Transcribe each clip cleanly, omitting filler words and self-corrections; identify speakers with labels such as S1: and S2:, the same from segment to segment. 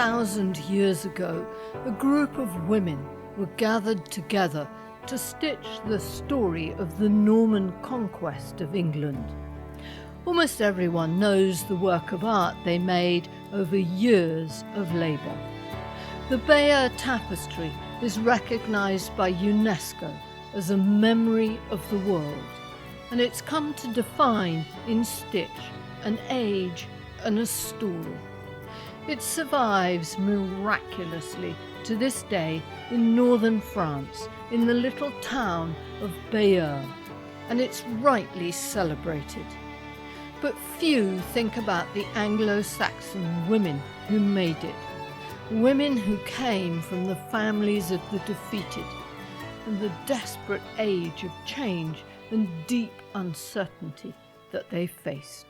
S1: 1,000 years ago, a group of women were gathered together to stitch the story of the Norman Conquest of England. Almost everyone knows the work of art they made over years of labour. The Bayeux Tapestry is recognised by UNESCO as a memory of the world, and it's come to define in stitch an age and a story. It survives miraculously to this day in northern France, in the little town of Bayeux, and it's rightly celebrated. But few think about the Anglo-Saxon women who made it, women who came from the families of the defeated, and the desperate age of change and deep uncertainty that they faced.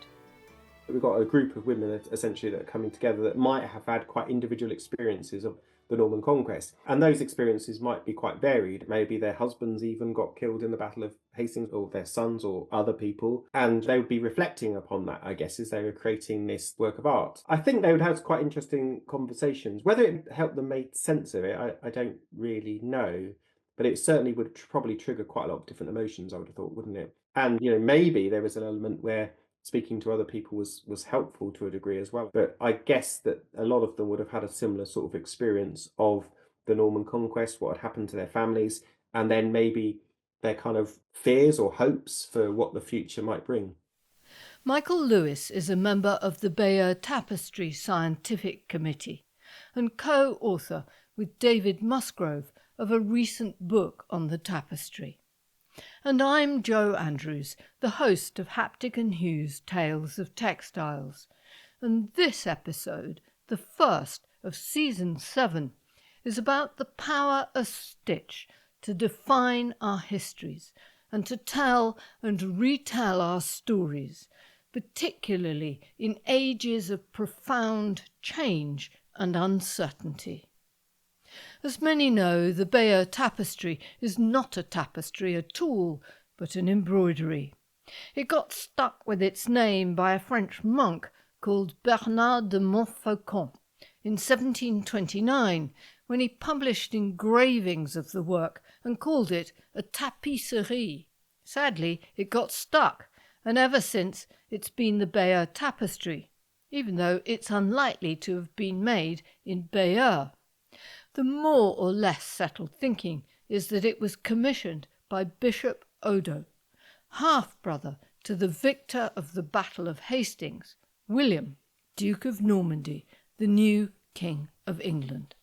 S2: We've got a group of women essentially that are coming together that might have had quite individual experiences of the Norman Conquest. And those experiences might be quite varied. Maybe their husbands even got killed in the Battle of Hastings, or their sons or other people. And they would be reflecting upon that, I guess, as they were creating this work of art. I think they would have quite interesting conversations. Whether it helped them make sense of it, I don't really know. But it certainly would probably trigger quite a lot of different emotions, I would have thought, wouldn't it? And, maybe there was an element where speaking to other people was helpful to a degree as well. But I guess that a lot of them would have had a similar sort of experience of the Norman Conquest, what had happened to their families, and then maybe their kind of fears or hopes for what the future might bring.
S1: Michael Lewis is a member of the Bayeux Tapestry Scientific Committee and co-author with David Musgrove of a recent book on the tapestry. And I'm Jo Andrews, the host of Haptic and Hugh's Tales of Textiles. And this episode, the first of Season 7, is about the power of stitch to define our histories and to tell and retell our stories, particularly in ages of profound change and uncertainty. As many know, the Bayeux Tapestry is not a tapestry at all, but an embroidery. It got stuck with its name by a French monk called Bernard de Montfaucon in 1729, when he published engravings of the work and called it a tapisserie. Sadly, it got stuck, and ever since it's been the Bayeux Tapestry, even though it's unlikely to have been made in Bayeux. The more or less settled thinking is that it was commissioned by Bishop Odo, half-brother to the victor of the Battle of Hastings, William, Duke of Normandy, the new King of England.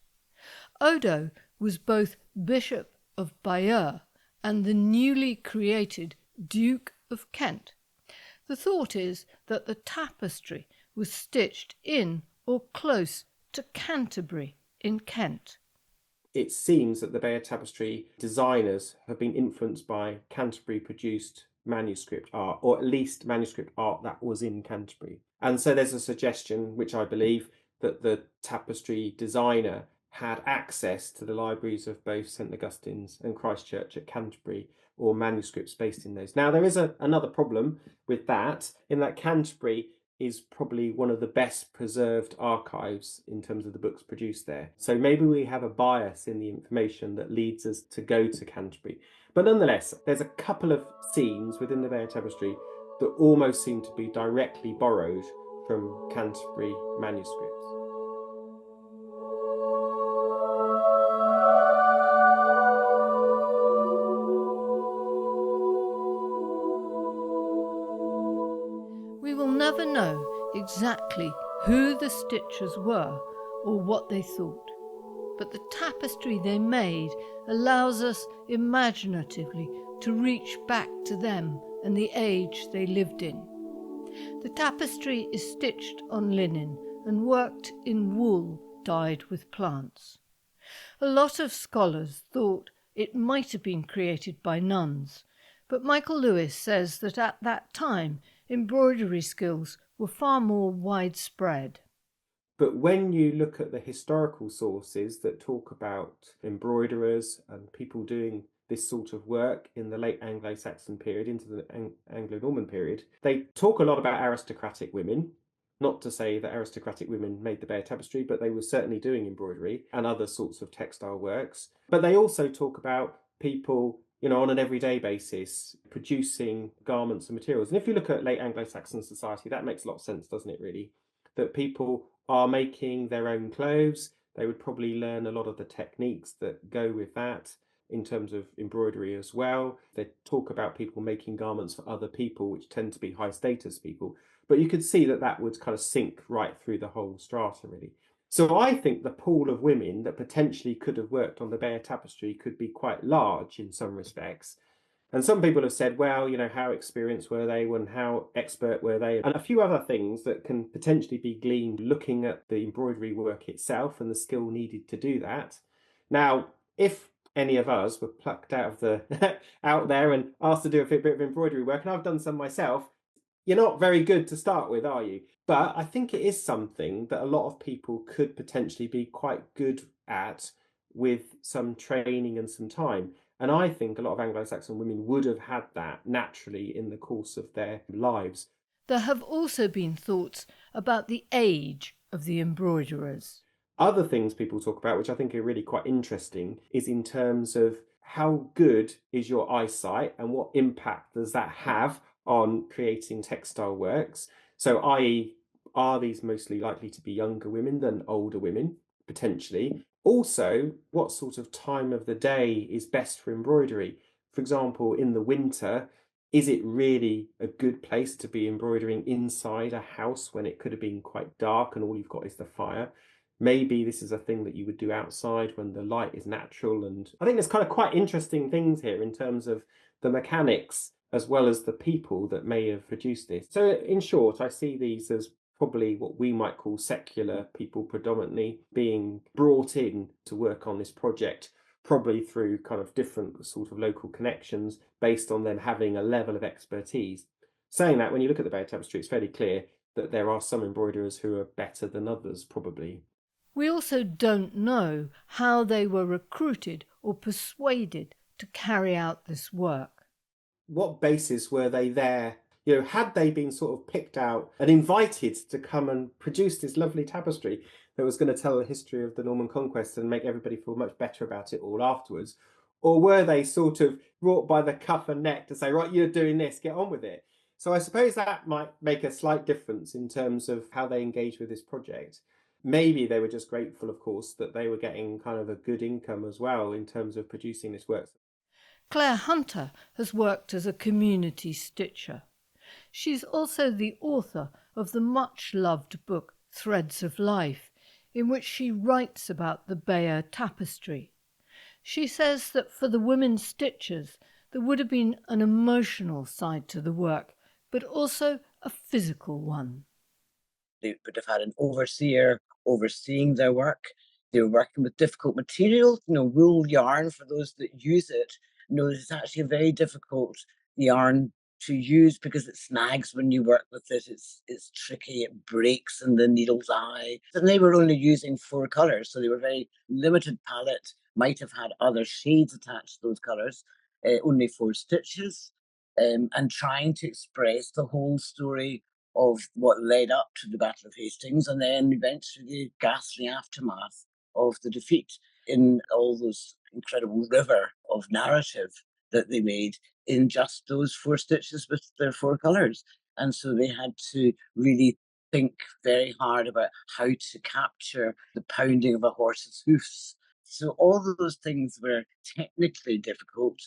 S1: Odo was both Bishop of Bayeux and the newly created Duke of Kent. The thought is that the tapestry was stitched in or close to Canterbury in Kent.
S2: It seems that the Bayeux Tapestry designers have been influenced by Canterbury-produced manuscript art, or at least manuscript art that was in Canterbury. And so there's a suggestion, which I believe, that the tapestry designer had access to the libraries of both St Augustine's and Christ Church at Canterbury, or manuscripts based in those. Now, there is another problem with that, in that Canterbury is probably one of the best preserved archives in terms of the books produced there. So maybe we have a bias in the information that leads us to go to Canterbury. But nonetheless, there's a couple of scenes within the Bayeux Tapestry that almost seem to be directly borrowed from Canterbury manuscripts.
S1: Never know exactly who the stitchers were or what they thought, but the tapestry they made allows us imaginatively to reach back to them and the age they lived in. The tapestry is stitched on linen and worked in wool dyed with plants. A lot of scholars thought it might have been created by nuns, but Michael Lewis says that at that time embroidery skills were far more widespread.
S2: But when you look at the historical sources that talk about embroiderers and people doing this sort of work in the late Anglo-Saxon period into the Anglo-Norman period, they talk a lot about aristocratic women, Not to say that aristocratic women made the Bayeux Tapestry, but they were certainly doing embroidery and other sorts of textile works. But they also talk about people, on an everyday basis, producing garments and materials. And if you look at late Anglo-Saxon society, that makes a lot of sense, doesn't it, really? That people are making their own clothes. They would probably learn a lot of the techniques that go with that in terms of embroidery as well. They talk about people making garments for other people, which tend to be high status people. But you could see that that would kind of sink right through the whole strata, really. So I think the pool of women that potentially could have worked on the Bayeux Tapestry could be quite large in some respects. And some people have said, well, how experienced were they and how expert were they? And a few other things that can potentially be gleaned looking at the embroidery work itself and the skill needed to do that. Now, if any of us were plucked out of the out there and asked to do a bit of embroidery work, and I've done some myself, you're not very good to start with, are you? But I think it is something that a lot of people could potentially be quite good at with some training and some time. And I think a lot of Anglo-Saxon women would have had that naturally in the course of their lives.
S1: There have also been thoughts about the age of the embroiderers.
S2: Other things people talk about, which I think are really quite interesting, is in terms of how good is your eyesight and what impact does that have on creating textile works. So, i.e., are these mostly likely to be younger women than older women, potentially? Also, what sort of time of the day is best for embroidery? For example, in the winter, is it really a good place to be embroidering inside a house when it could have been quite dark and all you've got is the fire? Maybe this is a thing that you would do outside when the light is natural. And I think there's kind of quite interesting things here in terms of the mechanics as well as the people that may have produced this. So in short, I see these as probably what we might call secular people predominantly being brought in to work on this project, probably through kind of different sort of local connections based on them having a level of expertise. Saying that, when you look at the Bayeux Tapestry, it's fairly clear that there are some embroiderers who are better than others, probably.
S1: We also don't know how they were recruited or persuaded to carry out this work.
S2: What basis were they there? Had they been sort of picked out and invited to come and produce this lovely tapestry that was going to tell the history of the Norman Conquest and make everybody feel much better about it all afterwards? Or were they sort of brought by the cuff and neck to say, right, you're doing this, get on with it? So I suppose that might make a slight difference in terms of how they engage with this project. Maybe they were just grateful, of course, that they were getting kind of a good income as well in terms of producing this work.
S1: Claire Hunter has worked as a community stitcher. She's also the author of the much-loved book Threads of Life, in which she writes about the Bayeux Tapestry. She says that for the women stitchers, there would have been an emotional side to the work, but also a physical one.
S3: They would have had an overseer overseeing their work. They were working with difficult materials, wool yarn, for those that use it, it's actually a very difficult yarn to use because it snags when you work with it. It's tricky, it breaks in the needle's eye. And they were only using 4 colours, so they were very limited palette, might have had other shades attached to those colours, only 4 stitches, and trying to express the whole story of what led up to the Battle of Hastings and then eventually the ghastly aftermath of the defeat in all those incredible river of narrative that they made in just those 4 stitches with their 4 colours. And so they had to really think very hard about how to capture the pounding of a horse's hoofs. So all of those things were technically difficult.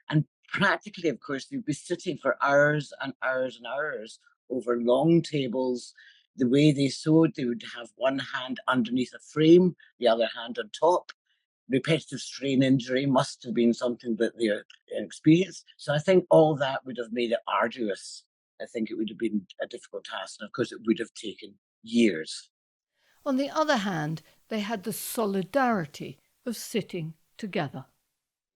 S3: And practically, of course, you'd be sitting for hours and hours and hours over long tables. The way they sewed, they would have one hand underneath a frame, the other hand on top. Repetitive strain injury must have been something that they experienced. So I think all that would have made it arduous. I think it would have been a difficult task. And of course, it would have taken years.
S1: On the other hand, they had the solidarity of sitting together.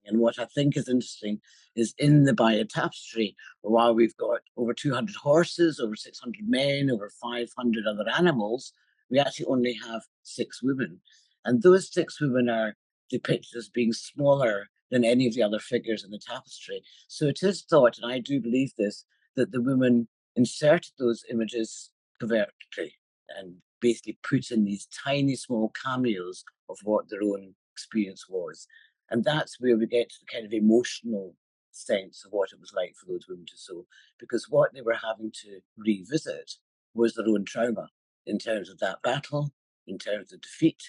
S3: And what I think is interesting is in the Bayeux Tapestry, while we've got over 200 horses, over 600 men, over 500 other animals, we actually only have 6 women. And those 6 women are depicted as being smaller than any of the other figures in the tapestry. So it is thought, and I do believe this, that the women inserted those images covertly. and basically put in these tiny small cameos of what their own experience was. And that's where we get to the kind of emotional sense of what it was like for those women to sew, because what they were having to revisit was their own trauma in terms of that battle, in terms of defeat,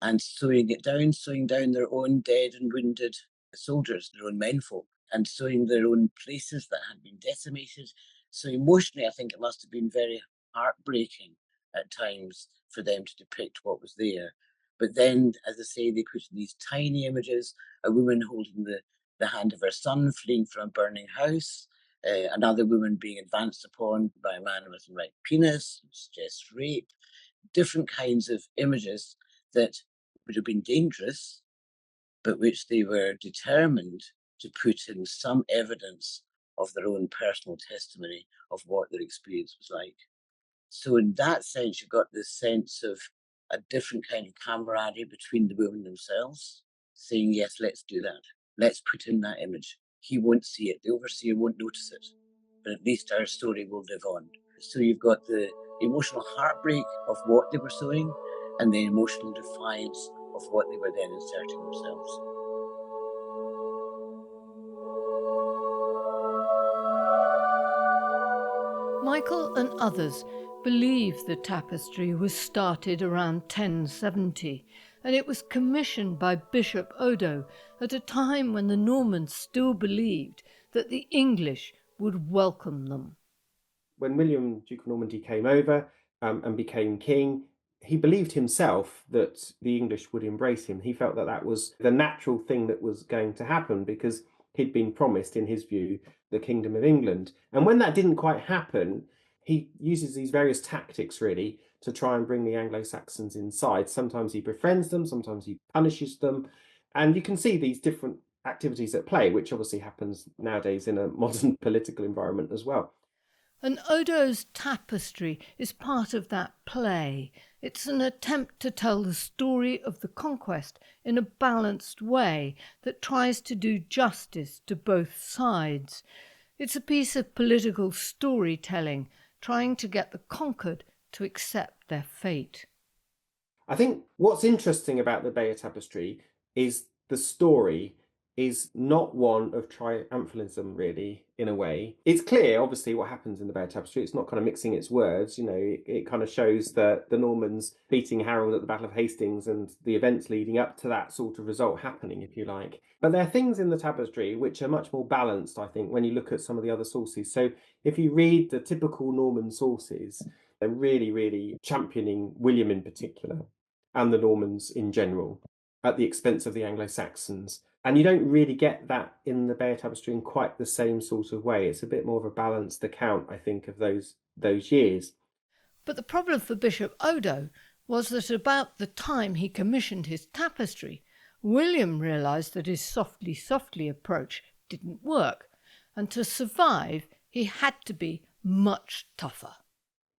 S3: and sewing down their own dead and wounded soldiers, their own menfolk, and sewing their own places that had been decimated. So emotionally, I think it must have been very heartbreaking at times for them to depict what was there. But then, as I say, they put in these tiny images, a woman holding the hand of her son fleeing from a burning house, another woman being advanced upon by a man with an erect penis, suggests rape, different kinds of images that would have been dangerous, but which they were determined to put in some evidence of their own personal testimony of what their experience was like. So in that sense, you've got this sense of a different kind of camaraderie between the women themselves, saying, yes, let's do that. Let's put in that image. He won't see it. The overseer won't notice it, but at least our story will live on. So you've got the emotional heartbreak of what they were sewing and the emotional defiance of what they were then inserting themselves.
S1: Michael and others believe the tapestry was started around 1070, and it was commissioned by Bishop Odo at a time when the Normans still believed that the English would welcome them.
S2: When William, Duke of Normandy, came over and became king, he believed himself that the English would embrace him. He felt that that was the natural thing that was going to happen because he'd been promised, in his view, the Kingdom of England. And when that didn't quite happen, he uses these various tactics, really, to try and bring the Anglo-Saxons inside. Sometimes he befriends them, sometimes he punishes them. And you can see these different activities at play, which obviously happens nowadays in a modern political environment as well.
S1: And Odo's tapestry is part of that play. It's an attempt to tell the story of the conquest in a balanced way that tries to do justice to both sides. It's a piece of political storytelling, trying to get the conquered to accept their fate.
S2: I think what's interesting about the Bayeux Tapestry is the story is not one of triumphalism, really, in a way. It's clear, obviously, what happens in the Bayeux Tapestry. It's not kind of mixing its words. You know, it kind of shows that the Normans beating Harold at the Battle of Hastings and the events leading up to that sort of result happening, if you like. But there are things in the tapestry which are much more balanced, I think, when you look at some of the other sources. So if you read the typical Norman sources, they're really, really championing William in particular and the Normans in general at the expense of the Anglo-Saxons. And you don't really get that in the Bayeux Tapestry in quite the same sort of way. It's a bit more of a balanced account, I think, of those years.
S1: But the problem for Bishop Odo was that about the time he commissioned his tapestry, William realised that his softly approach didn't work, and to survive he had to be much tougher.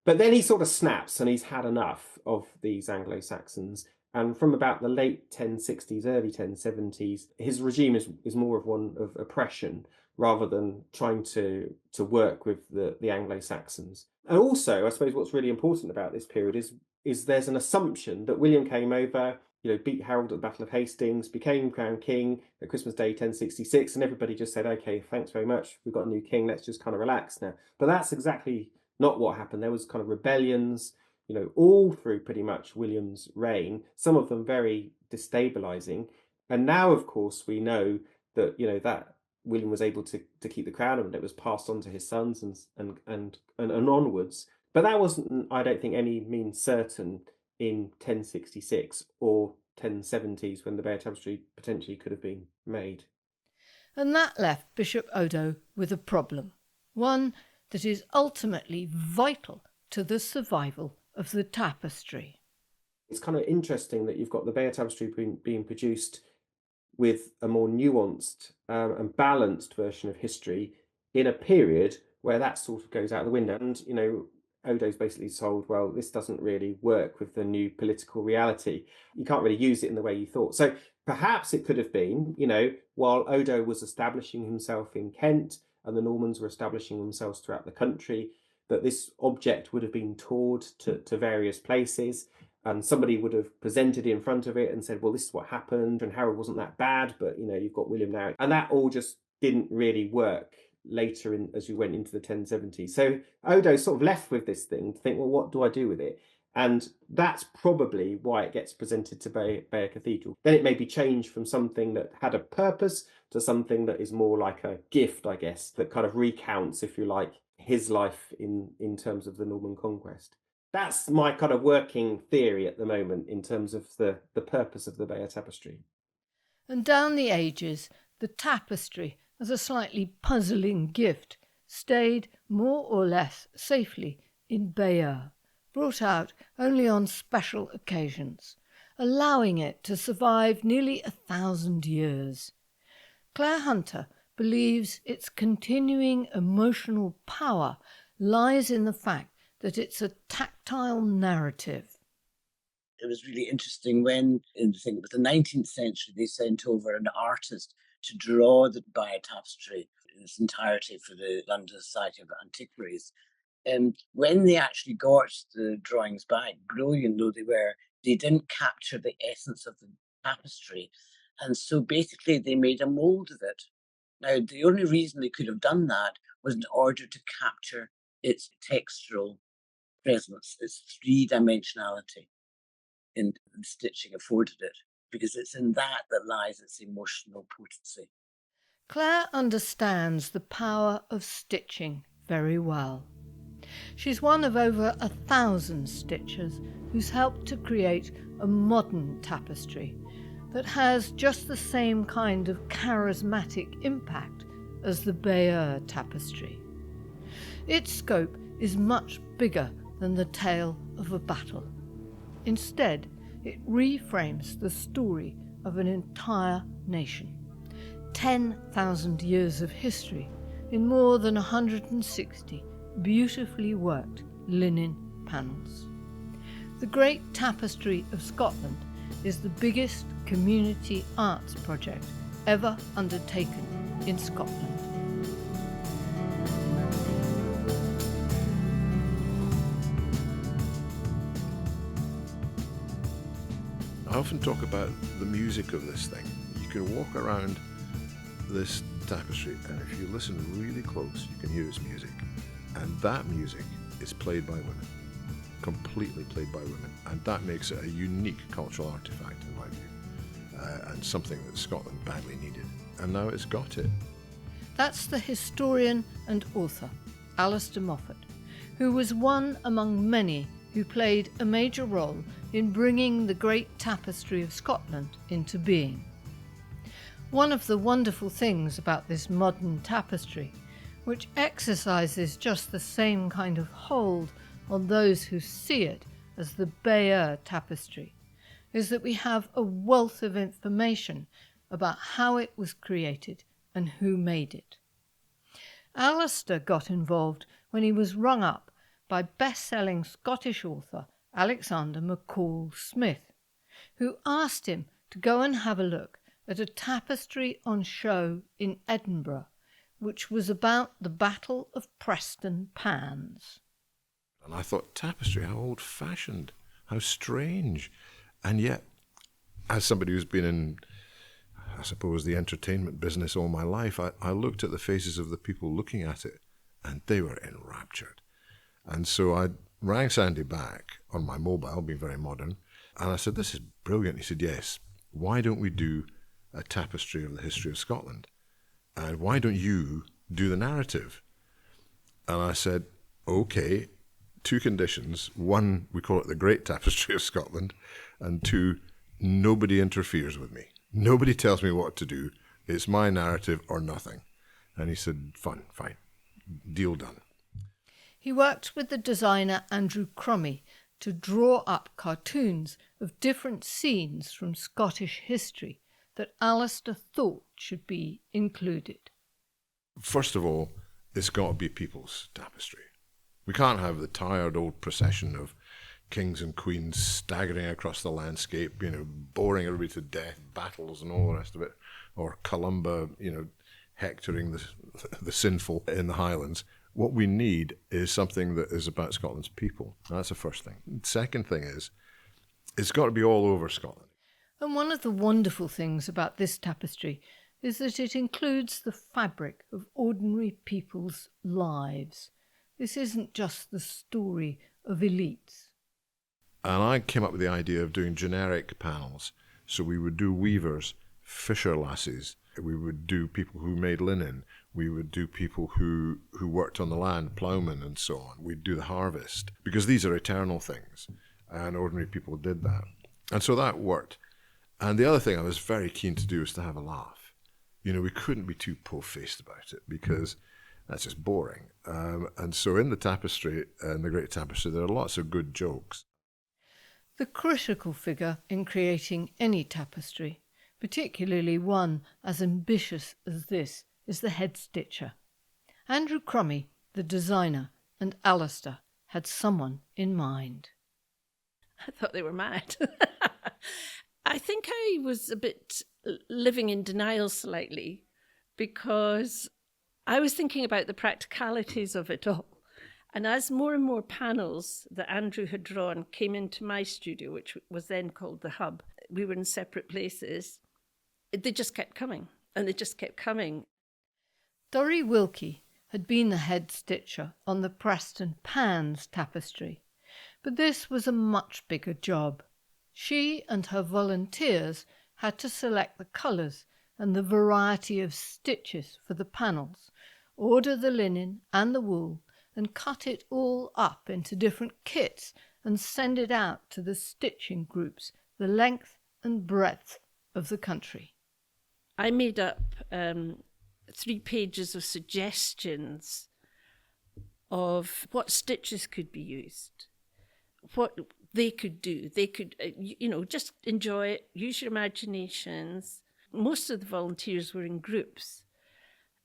S2: But then he sort of snaps and he's had enough of these Anglo-Saxons. And from about the late 1060s, early 1070s, his regime is more of one of oppression rather than trying to work with the Anglo-Saxons. And also, I suppose what's really important about this period is there's an assumption that William came over, you know, beat Harold at the Battle of Hastings, became crowned king at Christmas Day 1066, and everybody just said, okay, thanks very much, we've got a new king, let's just kind of relax now. But that's exactly not what happened. There was kind of rebellions, you know, all through pretty much William's reign, some of them very destabilizing. And now, of course, we know that, you know, that William was able to keep the crown and it was passed on to his sons and onwards. But that wasn't, I don't think, any means certain in 1066 or 1070s when the Bayeux Tapestry potentially could have been made.
S1: And that left Bishop Odo with a problem, one that is ultimately vital to the survival of the tapestry.
S2: It's kind of interesting that you've got the Bayeux Tapestry being produced with a more nuanced and balanced version of history in a period where that sort of goes out the window. And, you know, Odo's basically told, well, this doesn't really work with the new political reality. You can't really use it in the way you thought. So perhaps it could have been, you know, while Odo was establishing himself in Kent and the Normans were establishing themselves throughout the country, that this object would have been toured to various places, and somebody would have presented in front of it and said, well, this is what happened, and Harold wasn't that bad, but you've got William now. And that all just didn't really work later as you went into the 1070s. So Odo's sort of left with this thing to think, well, what do I do with it? And that's probably why it gets presented to Bayeux Cathedral. Then it may be changed from something that had a purpose to something that is more like a gift, I guess, that kind of recounts, if you like, his life in terms of the Norman Conquest. That's my kind of working theory at the moment in terms of the purpose of the Bayeux Tapestry.
S1: And down the ages, the tapestry, as a slightly puzzling gift, stayed more or less safely in Bayeux, brought out only on special occasions, allowing it to survive nearly 1,000 years. Claire Hunter believes its continuing emotional power lies in the fact that it's a tactile narrative.
S3: It was really interesting when, in the 19th century, they sent over an artist to draw the Bayeux Tapestry in its entirety for the London Society of Antiquaries. And when they actually got the drawings back, brilliant though they were, they didn't capture the essence of the tapestry. And so basically they made a mould of it. Now, the only reason they could have done that was in order to capture its textural presence, its three-dimensionality in the stitching afforded it, because it's in that lies its emotional potency.
S1: Claire understands the power of stitching very well. She's one of over 1,000 stitchers who's helped to create a modern tapestry that has just the same kind of charismatic impact as the Bayeux Tapestry. Its scope is much bigger than the tale of a battle. Instead, it reframes the story of an entire nation. 10,000 years of history in more than 160 beautifully worked linen panels. The Great Tapestry of Scotland is the biggest community arts project ever undertaken in Scotland.
S4: I often talk about the music of this thing. You can walk around this tapestry, and if you listen really close, you can hear its music. And that music is played by women, completely played by women. And that makes it a unique cultural artifact, in my view, and something that Scotland badly needed. And now it's got it.
S1: That's the historian and author, Alistair Moffat, who was one among many who played a major role in bringing the Great Tapestry of Scotland into being. One of the wonderful things about this modern tapestry, which exercises just the same kind of hold on those who see it as the Bayeux Tapestry, is that we have a wealth of information about how it was created and who made it. Alistair got involved when he was rung up by best-selling Scottish author Alexander McCall Smith, who asked him to go and have a look at a tapestry on show in Edinburgh, which was about the Battle of Preston Pans.
S4: And I thought, tapestry, how old-fashioned, how strange. And yet, as somebody who's been in, I suppose, the entertainment business all my life, I looked at the faces of the people looking at it, and they were enraptured. And so I rang Sandy back on my mobile, being very modern, and I said, this is brilliant. He said, yes, why don't we do a tapestry of the history of Scotland? And why don't you do the narrative? And I said, okay, 2 conditions. 1, we call it the Great Tapestry of Scotland. And 2, nobody interferes with me. Nobody tells me what to do. It's my narrative or nothing. And he said, fine. Deal done.
S1: He worked with the designer Andrew Crummy to draw up cartoons of different scenes from Scottish history that Alistair thought should be included.
S4: First of all, it's got to be people's tapestry. We can't have the tired old procession of kings and queens staggering across the landscape, boring everybody to death, battles and all the rest of it, or Columba, hectoring the sinful in the Highlands. What we need is something that is about Scotland's people. That's the first thing. The second thing is, it's got to be all over Scotland.
S1: And one of the wonderful things about this tapestry is that it includes the fabric of ordinary people's lives. This isn't just the story of elites.
S4: And I came up with the idea of doing generic panels. So we would do weavers, fisher lasses, we would do people who made linen, we would do people who worked on the land, ploughmen and so on. We'd do the harvest, because these are eternal things, and ordinary people did that. And so that worked. And the other thing I was very keen to do was to have a laugh. You know, we couldn't be too po-faced about it, because that's just boring. And so in the tapestry, in the Great Tapestry, there are lots of good jokes.
S1: The critical figure in creating any tapestry, particularly one as ambitious as this, is the head stitcher. Andrew Crummy, the designer, and Alistair had someone in mind.
S5: I thought they were mad. I think I was a bit living in denial slightly, because I was thinking about the practicalities of it all. And as more and more panels that Andrew had drawn came into my studio, which was then called the Hub, we were in separate places, they just kept coming, and they just kept coming.
S1: Dorrie Wilkie had been the head stitcher on the Preston Pans tapestry, but this was a much bigger job. She and her volunteers had to select the colours and the variety of stitches for the panels, order the linen and the wool, and cut it all up into different kits and send it out to the stitching groups the length and breadth of the country.
S5: I made up 3 pages of suggestions of what stitches could be used, what they could do. They could, just enjoy it, use your imaginations. Most of the volunteers were in groups,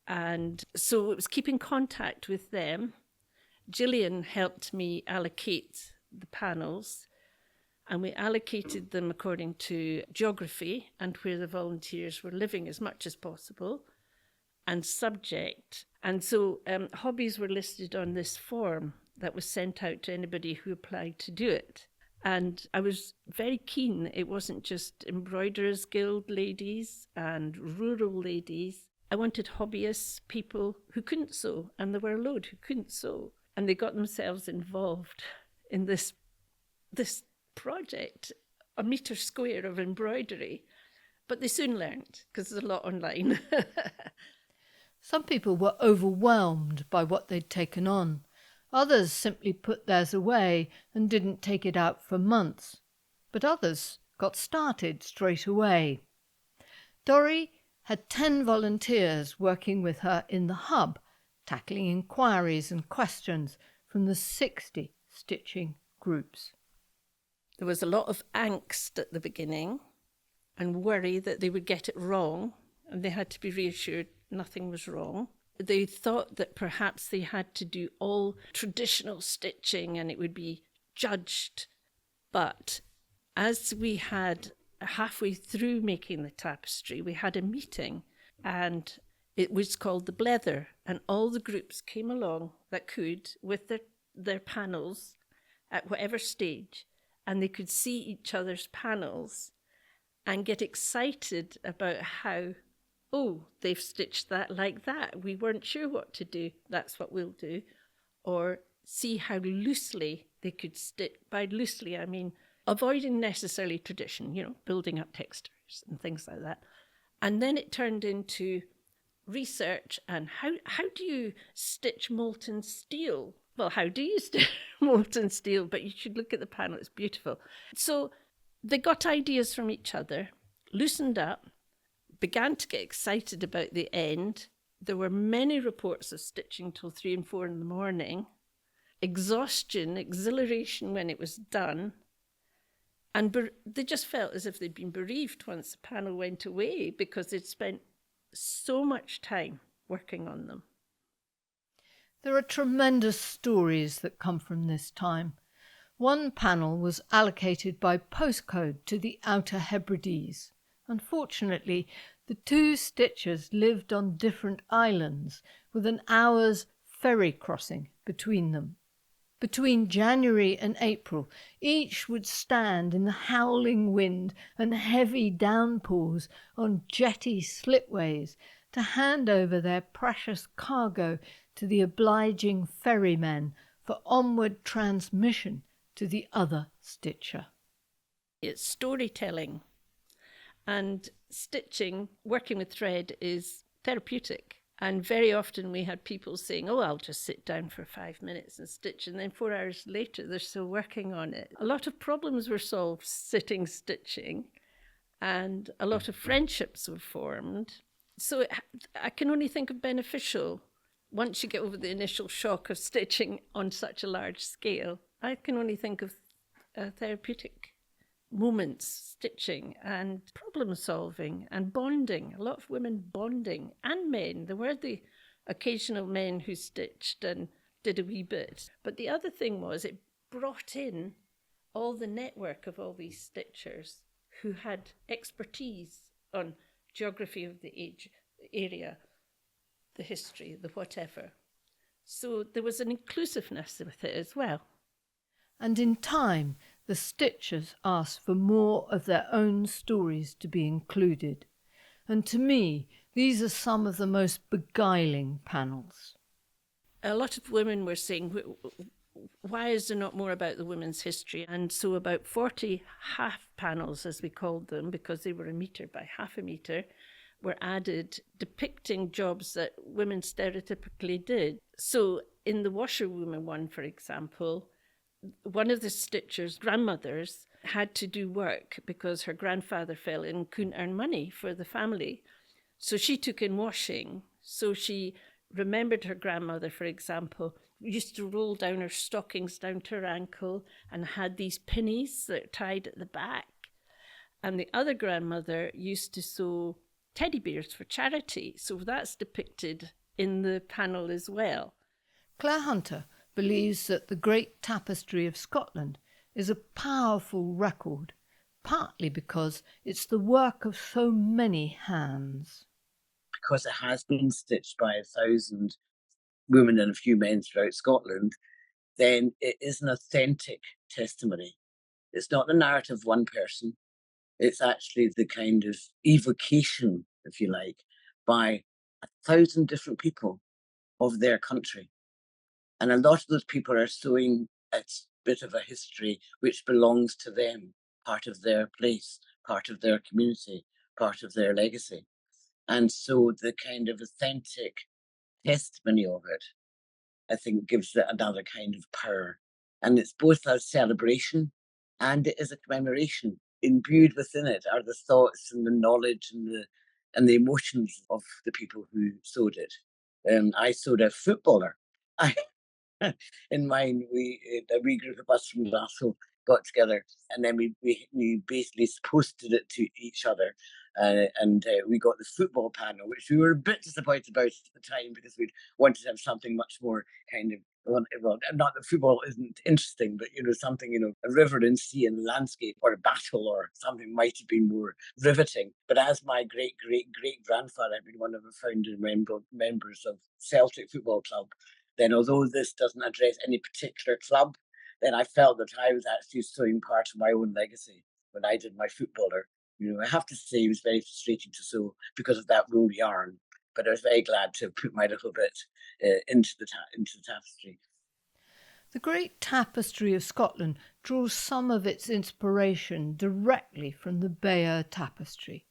S5: and so it was keeping contact with them. Gillian helped me allocate the panels, and we allocated them according to geography and where the volunteers were living as much as possible, and subject. And so hobbies were listed on this form that was sent out to anybody who applied to do it. And I was very keen. It wasn't just Embroiderers Guild ladies and rural ladies. I wanted hobbyists, people who couldn't sew, and there were a load who couldn't sew. And they got themselves involved in this project, a metre square of embroidery. But they soon learned, because there's a lot online.
S1: Some people were overwhelmed by what they'd taken on. Others simply put theirs away and didn't take it out for months. But others got started straight away. Dorrie had 10 volunteers working with her in the Hub, tackling inquiries and questions from the 60 stitching groups.
S5: There was a lot of angst at the beginning and worry that they would get it wrong, and they had to be reassured nothing was wrong. They thought that perhaps they had to do all traditional stitching and it would be judged. But as we had halfway through making the tapestry, we had a meeting, and it was called the Blether, and all the groups came along that could with their panels at whatever stage, and they could see each other's panels and get excited about how, oh, they've stitched that like that. We weren't sure what to do. That's what we'll do. Or see how loosely they could stitch. By loosely, I mean avoiding necessarily tradition, building up textures and things like that. And then it turned into research and how do you stitch molten steel? Well, how do you stitch molten steel? But you should look at the panel. It's beautiful. So they got ideas from each other, loosened up, began to get excited about the end. There were many reports of stitching till 3 and 4 in the morning, exhaustion, exhilaration when it was done, and they just felt as if they'd been bereaved once the panel went away because they'd spent so much time working on them.
S1: There are tremendous stories that come from this time. One panel was allocated by postcode to the Outer Hebrides. Unfortunately, the 2 stitchers lived on different islands with an hour's ferry crossing between them. Between January and April, each would stand in the howling wind and heavy downpours on jetty slipways to hand over their precious cargo to the obliging ferrymen for onward transmission to the other stitcher.
S5: It's storytelling, and stitching, working with thread, is therapeutic. And very often we had people saying, oh, I'll just sit down for 5 minutes and stitch. And then 4 hours later, they're still working on it. A lot of problems were solved sitting, stitching, and a lot of friendships were formed. So I can only think of beneficial. Once you get over the initial shock of stitching on such a large scale, I can only think of therapeutic moments, stitching and problem solving and bonding. A lot of women bonding, and men. There were the occasional men who stitched and did a wee bit. But the other thing was it brought in all the network of all these stitchers who had expertise on geography of the area, the history, the whatever. So there was an inclusiveness with it as well.
S1: And in time, the stitchers asked for more of their own stories to be included. And to me, these are some of the most beguiling panels.
S5: A lot of women were saying, why is there not more about the women's history? And so about 40 half panels, as we called them, because they were a metre by half a metre, were added depicting jobs that women stereotypically did. So in the washerwoman one, for example, one of the stitchers' grandmothers had to do work because her grandfather fell ill and couldn't earn money for the family. So she took in washing. So she remembered her grandmother, for example, used to roll down her stockings down to her ankle and had these pinnies that are tied at the back. And the other grandmother used to sew teddy bears for charity. So that's depicted in the panel as well.
S1: Claire Hunter believes that the Great Tapestry of Scotland is a powerful record, partly because it's the work of so many hands.
S3: Because it has been stitched by 1,000 women and a few men throughout Scotland, then it is an authentic testimony. It's not the narrative of one person. It's actually the kind of evocation, if you like, by 1,000 different people of their country. And a lot of those people are sewing a bit of a history which belongs to them, part of their place, part of their community, part of their legacy. And so the kind of authentic testimony of it, I think, gives it another kind of power. And it's both a celebration and it is a commemoration. Imbued within it are the thoughts and the knowledge and the emotions of the people who sewed it. I sewed a footballer. In mine, a wee group of us from Glasgow got together, and then we basically posted it to each other, and we got the football panel, which we were a bit disappointed about at the time because we wanted to have something much more kind of, well, not that football isn't interesting, but something, a river and sea and landscape or a battle or something might have been more riveting. But as my great grandfather had been one of the founding members of Celtic Football Club, then although this doesn't address any particular club, then I felt that I was actually sewing part of my own legacy when I did my footballer. I have to say it was very frustrating to sew because of that wool yarn, but I was very glad to put my little bit into the tapestry.
S1: The Great Tapestry of Scotland draws some of its inspiration directly from the Bayeux Tapestry.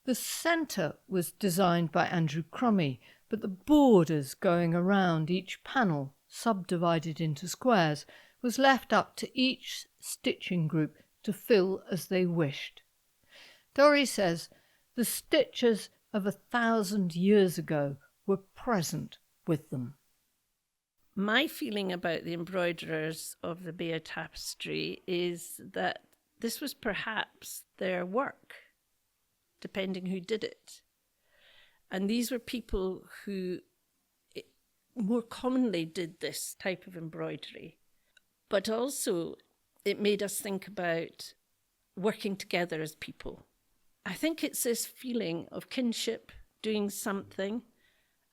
S1: The centre was designed by Andrew Crummy, but the borders going around each panel, subdivided into squares, was left up to each stitching group to fill as they wished. Dorrie says the stitchers of 1,000 years ago were present with them.
S5: My feeling about the embroiderers of the Bayeux Tapestry is that this was perhaps their work, depending who did it. And these were people who more commonly did this type of embroidery. But also it made us think about working together as people. I think it's this feeling of kinship, doing something,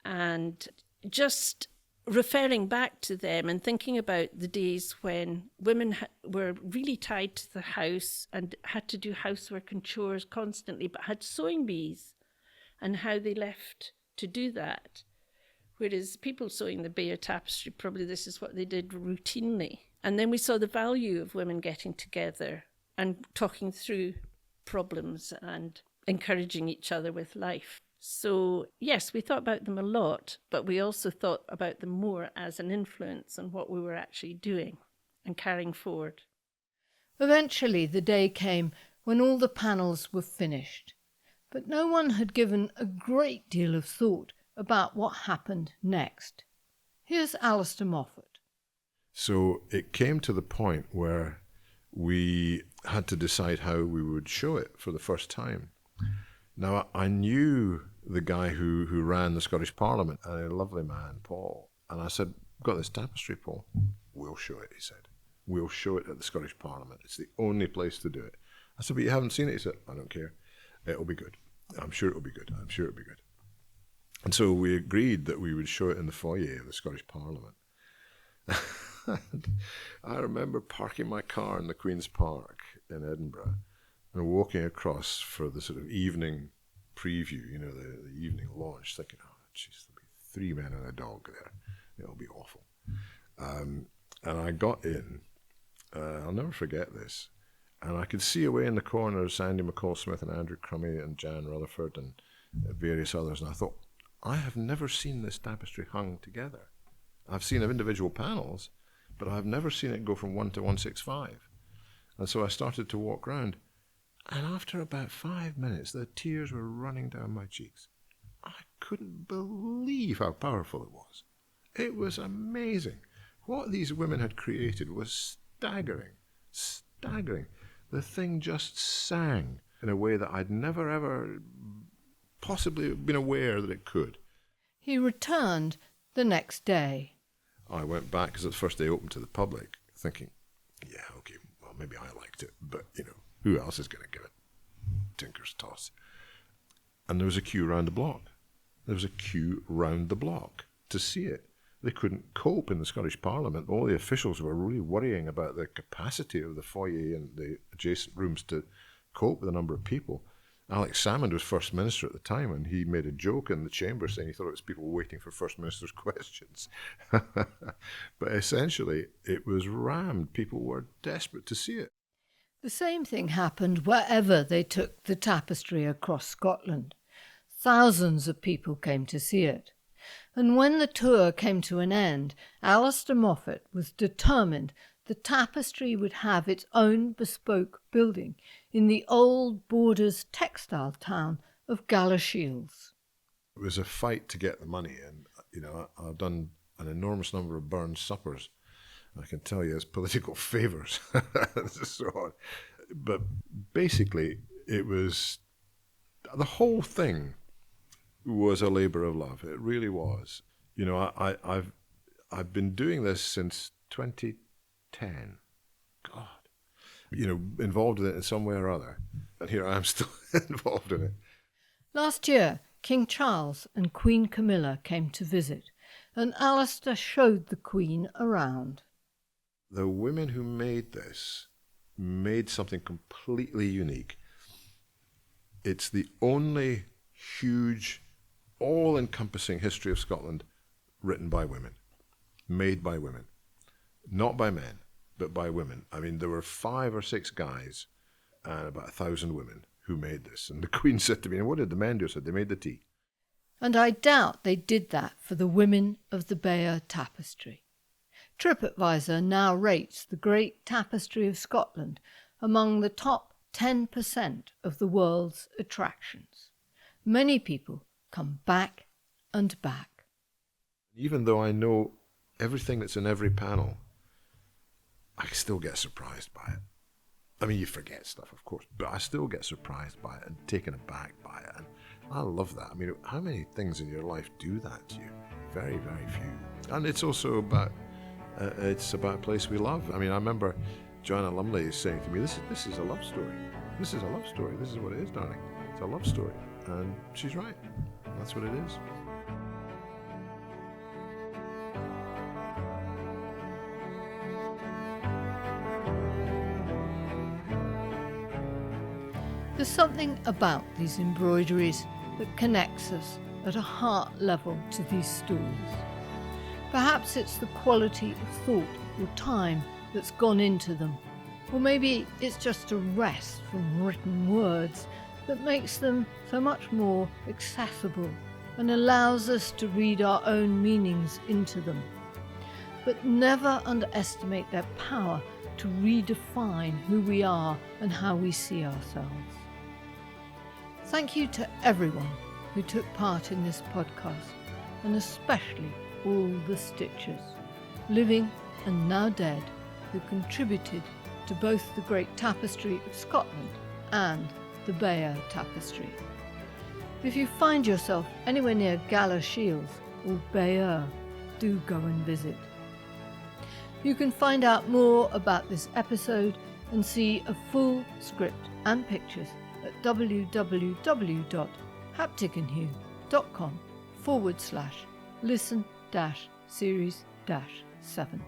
S5: and just referring back to them and thinking about the days when women were really tied to the house and had to do housework and chores constantly, but had sewing bees, and how they left to do that. Whereas people sewing the Bayeux Tapestry, probably this is what they did routinely. And then we saw the value of women getting together and talking through problems and encouraging each other with life. So yes, we thought about them a lot, but we also thought about them more as an influence on what we were actually doing and carrying forward.
S1: Eventually the day came when all the panels were finished, but no one had given a great deal of thought about what happened next. Here's Alistair Moffat.
S4: So it came to the point where we had to decide how we would show it for the first time. Now, I knew the guy who ran the Scottish Parliament, a lovely man, Paul. And I said, got this tapestry, Paul? We'll show it, he said. We'll show it at the Scottish Parliament. It's the only place to do it. I said, but you haven't seen it? He said, I don't care. It'll be good. I'm sure it'll be good. I'm sure it'll be good. And so we agreed that we would show it in the foyer of the Scottish Parliament. And I remember parking my car in the Queen's Park in Edinburgh and walking across for the sort of evening preview, you know, the evening launch, thinking, oh, jeez, there'll be 3 men and a dog there. It'll be awful. And I got in, I'll never forget this, and I could see away in the corners Sandy McCall-Smith and Andrew Crummy and Jan Rutherford and various others, and I thought, I have never seen this tapestry hung together. I've seen individual panels, but I've never seen it go from 1 to 165. And so I started to walk round, and after about 5 minutes, the tears were running down my cheeks. I couldn't believe how powerful it was. It was amazing. What these women had created was staggering, staggering. The thing just sang in a way that I'd never, ever possibly been aware that it could.
S1: He returned the next day.
S4: I went back, because it's the first day open to the public, thinking, yeah, okay, well, maybe I liked it, but, you know, who else is going to give it tinker's toss? And there was a queue round the block. There was a queue round the block to see it. They couldn't cope in the Scottish Parliament. All the officials were really worrying about the capacity of the foyer and the adjacent rooms to cope with the number of people. Alex Salmond was First Minister at the time, and he made a joke in the chamber saying he thought it was people waiting for First Minister's questions. But essentially, it was rammed. People were desperate to see it.
S1: The same thing happened wherever they took the tapestry across Scotland. Thousands of people came to see it. And when the tour came to an end, Alistair Moffat was determined the tapestry would have its own bespoke building in the old Borders textile town of Galashiels.
S4: It was a fight to get the money, and you know, I've done an enormous number of Burns suppers. I can tell you as political favours and so on. But basically, it was, the whole thing was a labour of love. It really was. You know, I've been doing this since 2010. God. You know, involved in it in some way or other. And here I am still involved in it.
S1: Last year, King Charles and Queen Camilla came to visit, and Alistair showed the Queen around.
S4: The women who made this made something completely unique. It's the only huge, all-encompassing history of Scotland written by women, made by women, not by men, but by women. I mean, there were 5 or 6 guys and about 1,000 women who made this. And the Queen said to me, and what did the men do? I said, they made the tea.
S1: And I doubt they did that for the women of the Bayeux Tapestry. TripAdvisor now rates the Great Tapestry of Scotland among the top 10% of the world's attractions. Many people come back and back.
S4: Even though I know everything that's in every panel, I still get surprised by it. I mean, you forget stuff, of course, but I still get surprised by it and taken aback by it. And I love that. I mean, how many things in your life do that to you? Very, very few. And it's also about, it's about a place we love. I mean, I remember Joanna Lumley saying to me, this is a love story. This is a love story. This is what it is, darling. It's a love story. And she's right. That's what it is.
S1: There's something about these embroideries that connects us at a heart level to these stories. Perhaps it's the quality of thought or time that's gone into them, or maybe it's just a rest from written words that makes them so much more accessible and allows us to read our own meanings into them. But never underestimate their power to redefine who we are and how we see ourselves. Thank you to everyone who took part in this podcast, and especially all the stitchers, living and now dead, who contributed to both the Great Tapestry of Scotland and the Bayeux Tapestry. If you find yourself anywhere near Galashiels or Bayeux, do go and visit. You can find out more about this episode and see a full script and pictures at www.hapticandhue.com/listen-series-7.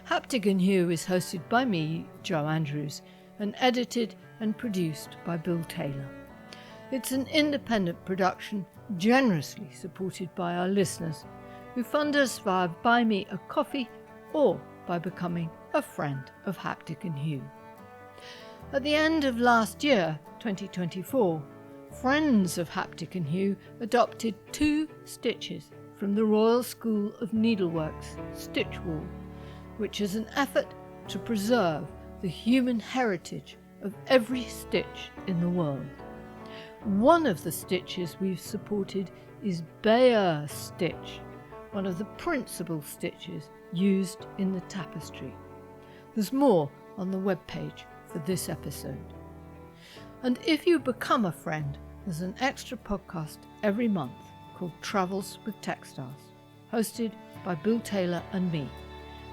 S1: Haptic and Hue is hosted by me, Jo Andrews, and edited and produced by Bill Taylor. It's an independent production generously supported by our listeners, who fund us via Buy Me a Coffee or by becoming a friend of Haptic and Hue. At the end of last year, 2024, friends of Haptic and Hue adopted 2 stitches from the Royal School of Needlework's Stitch Wall, which is an effort to preserve the human heritage of every stitch in the world. One of the stitches we've supported is Bayeux stitch, one of the principal stitches used in the tapestry. There's more on the webpage for this episode. And if you become a friend, there's an extra podcast every month called Travels with Textiles, hosted by Bill Taylor and me,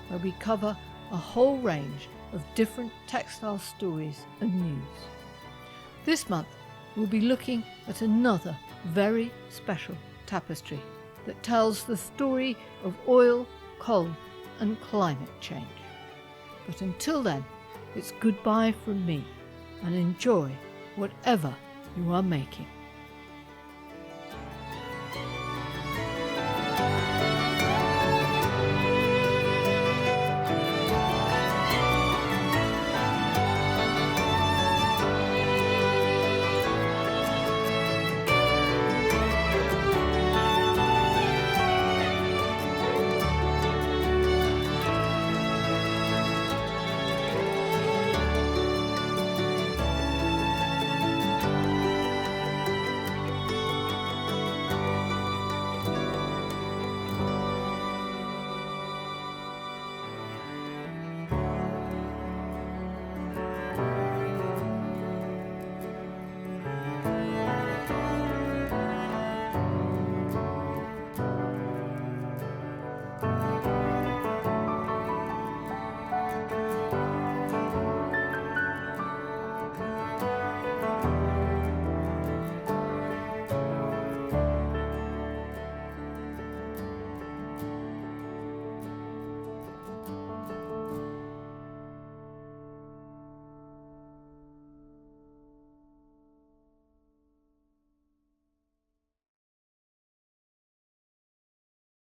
S1: where we cover a whole range of different textile stories and news. This month, we'll be looking at another very special tapestry that tells the story of oil, coal, and climate change. But until then, it's goodbye from me, and enjoy whatever you are making.